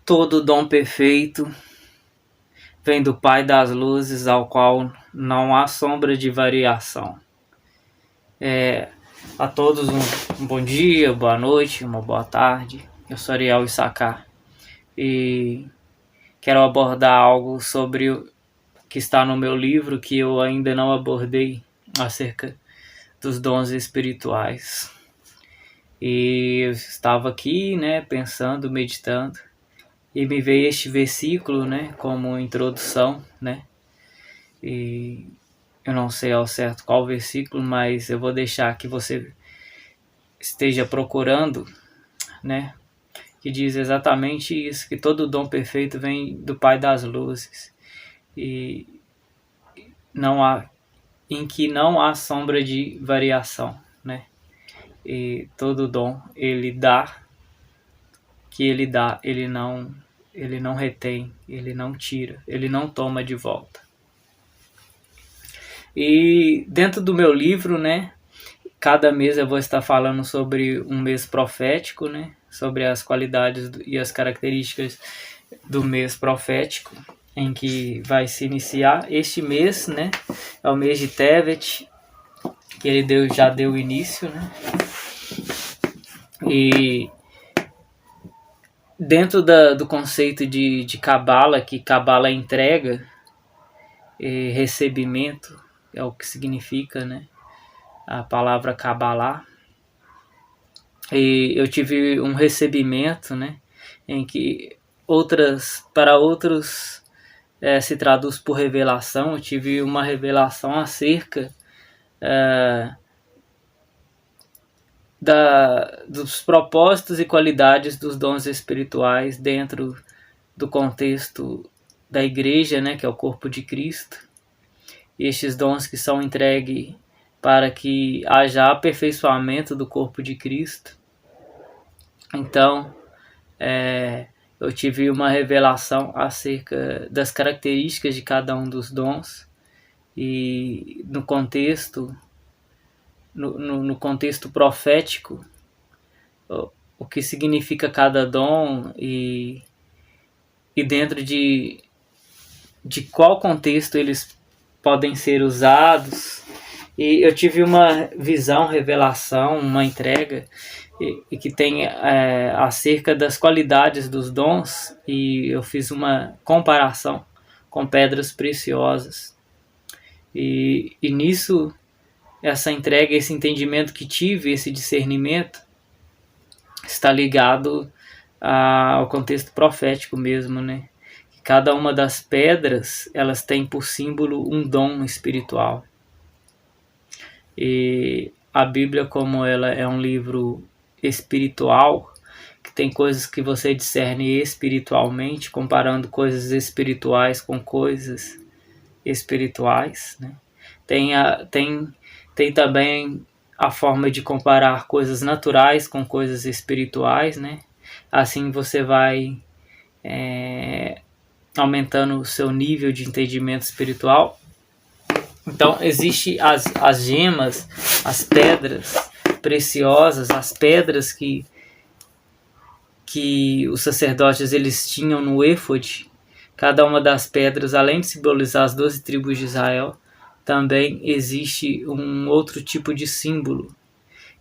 Todo dom perfeito vem do Pai das luzes, ao qual não há sombra de variação. A todos um bom dia, boa noite, uma boa tarde. Eu sou Ariel Issacar e quero abordar algo sobre o que está no meu livro que eu ainda não abordei, acerca dos dons espirituais. E eu estava aqui, pensando, meditando, e me veio este versículo, como introdução, E eu não sei ao certo qual versículo, mas eu vou deixar que você esteja procurando, que diz exatamente isso, que todo dom perfeito vem do Pai das luzes, e em que não há sombra de variação, E todo dom ele dá, ele não retém, ele não tira, ele não toma de volta. E dentro do meu livro, cada mês eu vou estar falando sobre um mês profético, sobre as qualidades e as características do mês profético, em que vai se iniciar este mês, é o mês de Tevet, que ele já deu início, E dentro do conceito de Cabala, que Cabala é entrega e recebimento, é o que significa, a palavra Kabbalah. E eu tive um recebimento, em que para outros se traduz por revelação. Eu tive uma revelação acerca dos propósitos e qualidades dos dons espirituais dentro do contexto da igreja, que é o corpo de Cristo. E estes dons que são entregues para que haja aperfeiçoamento do corpo de Cristo. Então, eu tive uma revelação acerca das características de cada um dos dons, e no contexto profético, o que significa cada dom e dentro de qual contexto eles podem ser usados. E eu tive uma visão, revelação, uma entrega e que tem acerca das qualidades dos dons, e eu fiz uma comparação com pedras preciosas. E nisso, essa entrega, esse entendimento que tive, esse discernimento, está ligado ao contexto profético mesmo, Que cada uma das pedras, elas têm por símbolo um dom espiritual. E a Bíblia, como ela é um livro espiritual, que tem coisas que você discerne espiritualmente, comparando coisas espirituais com coisas espirituais, Tem também a forma de comparar coisas naturais com coisas espirituais, Assim você vai aumentando o seu nível de entendimento espiritual. Então, existe as gemas, as pedras preciosas, as pedras que os sacerdotes eles tinham no éfode. Cada uma das pedras, além de simbolizar as 12 tribos de Israel, também existe um outro tipo de símbolo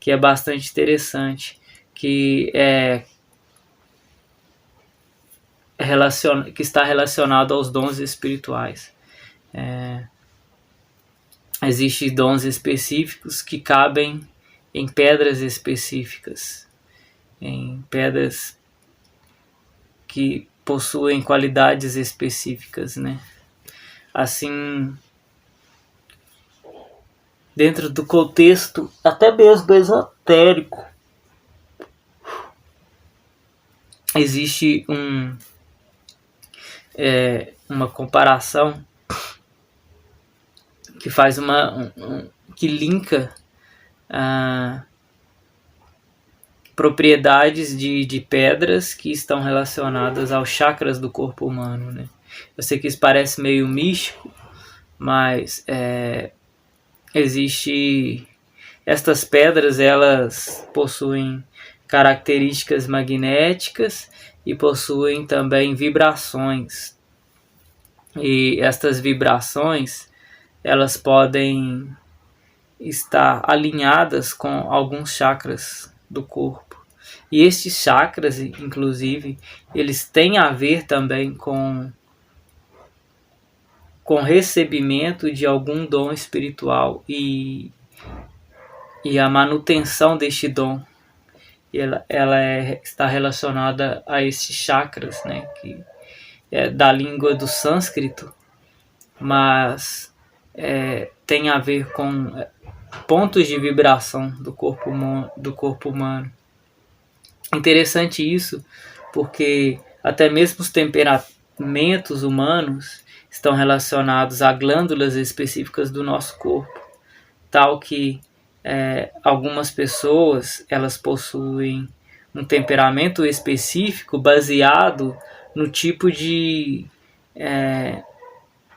que é bastante interessante, que está relacionado aos dons espirituais. Existem dons específicos que cabem em pedras específicas, em pedras que possuem qualidades específicas, Assim, dentro do contexto até mesmo esotérico, existe uma comparação que faz que linka propriedades de pedras que estão relacionadas aos chakras do corpo humano, né? Eu sei que isso parece meio místico, mas estas pedras, elas possuem características magnéticas e possuem também vibrações. E estas vibrações, elas podem estar alinhadas com alguns chakras do corpo. E estes chakras, inclusive, eles têm a ver também com recebimento de algum dom espiritual e a manutenção deste dom. Está relacionada a estes chakras, né, que é da língua do sânscrito, mas tem a ver com pontos de vibração do corpo humano. Interessante isso, porque até mesmo os temperamentos humanos estão relacionados a glândulas específicas do nosso corpo, tal que algumas pessoas, elas possuem um temperamento específico baseado no tipo de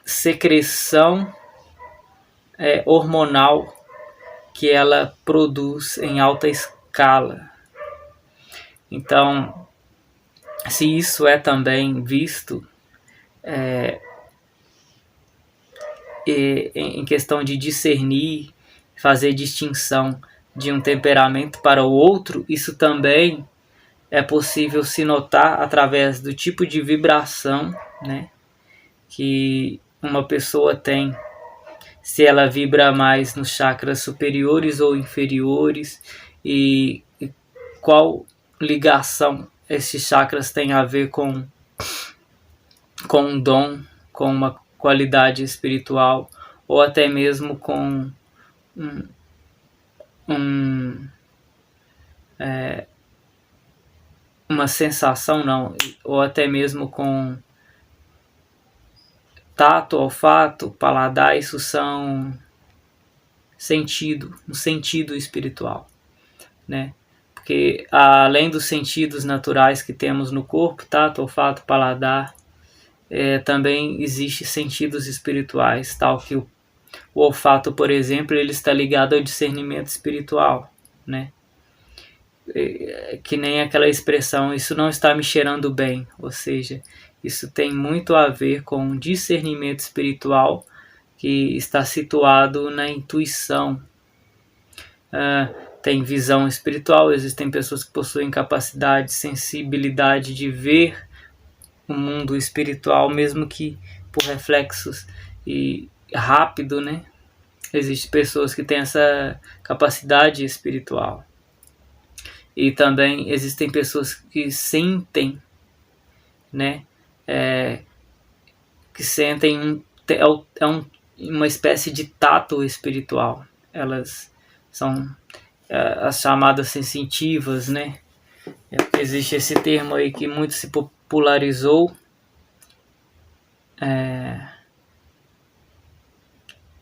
secreção hormonal que ela produz em alta escala. Então, se isso é também visto em questão de discernir, fazer distinção de um temperamento para o outro, isso também é possível se notar através do tipo de vibração, né, que uma pessoa tem, se ela vibra mais nos chakras superiores ou inferiores, e qual ligação esses chakras têm a ver com um dom, com uma qualidade espiritual, ou até mesmo com uma sensação, não, ou até mesmo com tato, olfato, paladar. Isso são um sentido espiritual, né? Porque além dos sentidos naturais que temos no corpo, tato, olfato, paladar, também existem sentidos espirituais, tal que o olfato, por exemplo, ele está ligado ao discernimento espiritual, né? Que nem aquela expressão, isso não está me cheirando bem, ou seja, isso tem muito a ver com discernimento espiritual que está situado na intuição. Tem visão espiritual, existem pessoas que possuem capacidade, sensibilidade de ver o mundo espiritual, mesmo que por reflexos e rápido, né? Existem pessoas que têm essa capacidade espiritual. E também existem pessoas que sentem, né? Que sentem uma espécie de tato espiritual. Elas são as chamadas sensitivas, né? Existe esse termo aí que muito se popularizou,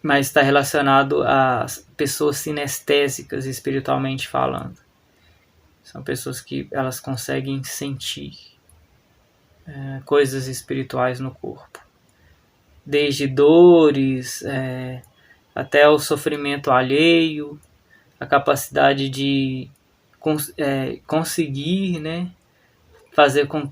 mas está relacionado a pessoas sinestésicas, espiritualmente falando. São pessoas que elas conseguem sentir coisas espirituais no corpo. Desde dores, até o sofrimento alheio, a capacidade de conseguir, né, fazer com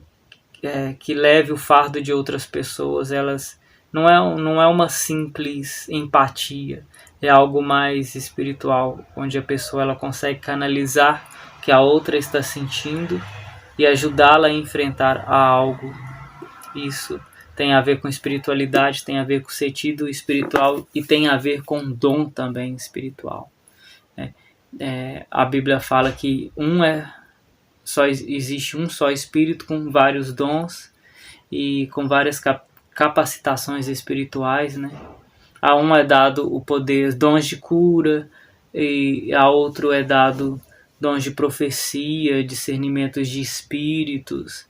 que leve o fardo de outras pessoas. Elas não é uma simples empatia, é algo mais espiritual, onde a pessoa ela consegue canalizar o que a outra está sentindo e ajudá-la a enfrentar algo. Isso tem a ver com espiritualidade, tem a ver com sentido espiritual e tem a ver com dom também espiritual. A Bíblia fala que existe um só Espírito com vários dons e com várias capacitações espirituais, né? A um é dado o poder, dons de cura, e a outro é dado dons de profecia, discernimentos de espíritos,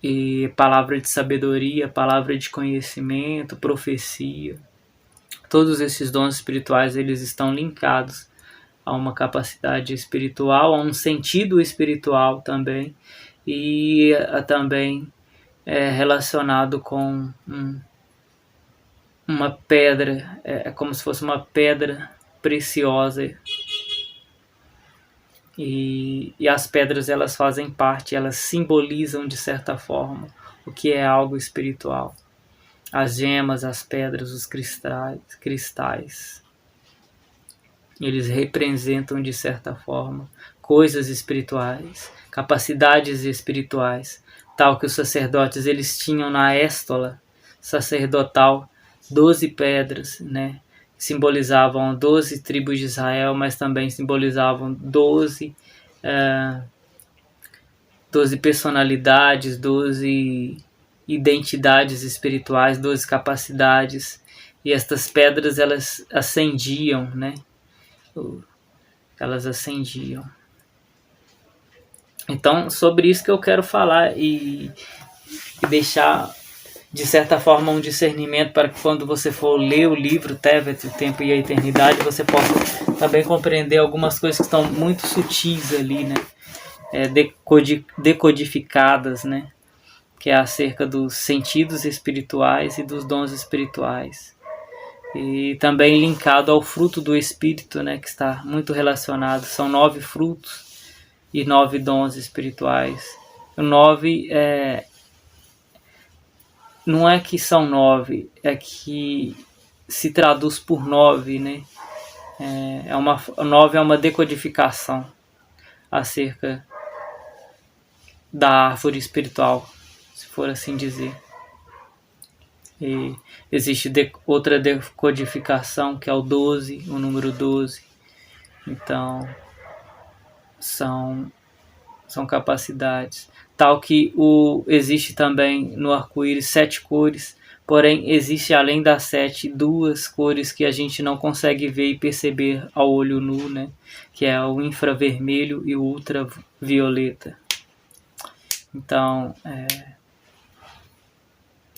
e palavra de sabedoria, palavra de conhecimento, profecia. Todos esses dons espirituais, eles estão linkados a uma capacidade espiritual, a um sentido espiritual também, e também relacionado com uma pedra, é como se fosse uma pedra preciosa. E as pedras, elas fazem parte, elas simbolizam de certa forma o que é algo espiritual. As gemas, as pedras, os cristais, eles representam de certa forma coisas espirituais, capacidades espirituais, tal que os sacerdotes eles tinham na éstola sacerdotal 12 pedras, né? Simbolizavam 12 tribos de Israel, mas também simbolizavam 12 personalidades, 12 identidades espirituais, 12 capacidades. E estas pedras, elas acendiam, né? Elas acendiam. Então, sobre isso que eu quero falar e deixar, de certa forma, um discernimento para que quando você for ler o livro Tevet, o Tempo e a Eternidade, você possa também compreender algumas coisas que estão muito sutis ali, né? Decodificadas, né? Que é acerca dos sentidos espirituais e dos dons espirituais. E também linkado ao fruto do Espírito, né? Que está muito relacionado. São 9 frutos e 9 dons espirituais. O 9 não é que são 9, é que se traduz por 9, né? 9 é uma decodificação acerca da árvore espiritual, se for assim dizer. E existe outra decodificação, que é o 12, o número 12. Então, são capacidades. Tal que existe também no arco-íris 7 cores, porém existe além das 7 2 cores que a gente não consegue ver e perceber ao olho nu, né? Que é o infravermelho e o ultravioleta. Então,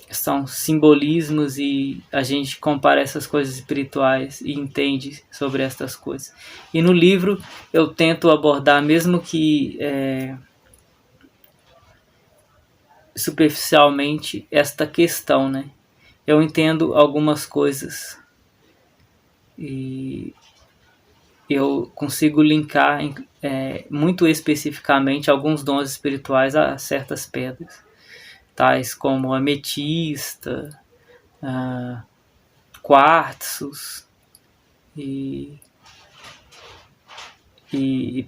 são simbolismos e a gente compara essas coisas espirituais e entende sobre estas coisas. E no livro eu tento abordar, mesmo que superficialmente, esta questão, né? Eu entendo algumas coisas e eu consigo linkar muito especificamente alguns dons espirituais a certas pedras, tais como ametista, quartzos, e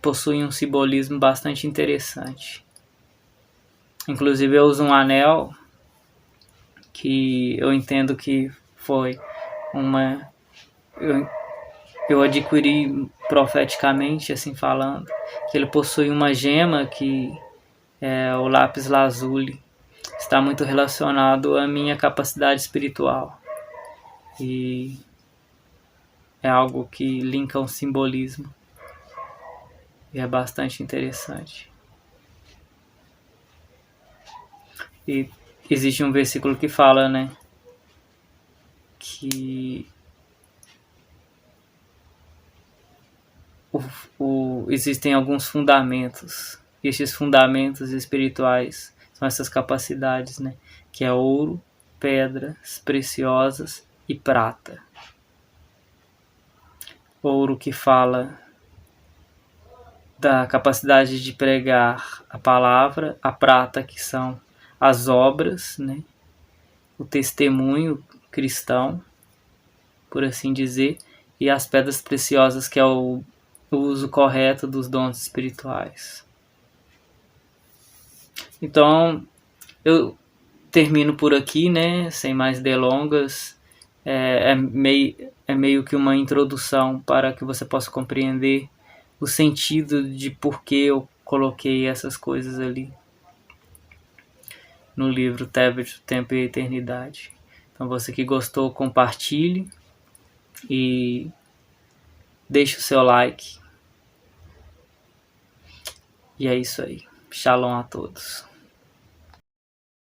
possuem um simbolismo bastante interessante. Inclusive eu uso um anel que eu entendo que foi eu adquiri profeticamente, assim falando, que ele possui uma gema que é o lápis lazuli. Está muito relacionado à minha capacidade espiritual. E é algo que linka um simbolismo. E é bastante interessante. E existe um versículo que fala, né? Que existem alguns fundamentos. E estes fundamentos espirituais são essas capacidades, né? Que é ouro, pedras preciosas e prata. Ouro que fala da capacidade de pregar a palavra, a prata que são as obras, né? O testemunho cristão, por assim dizer, e as pedras preciosas que é o uso correto dos dons espirituais. Então, eu termino por aqui, né? Sem mais delongas. É meio que uma introdução para que você possa compreender o sentido de por que eu coloquei essas coisas ali no livro Tevet, o Tempo e a Eternidade. Então, você que gostou, compartilhe e deixe o seu like. E é isso aí. Shalom a todos.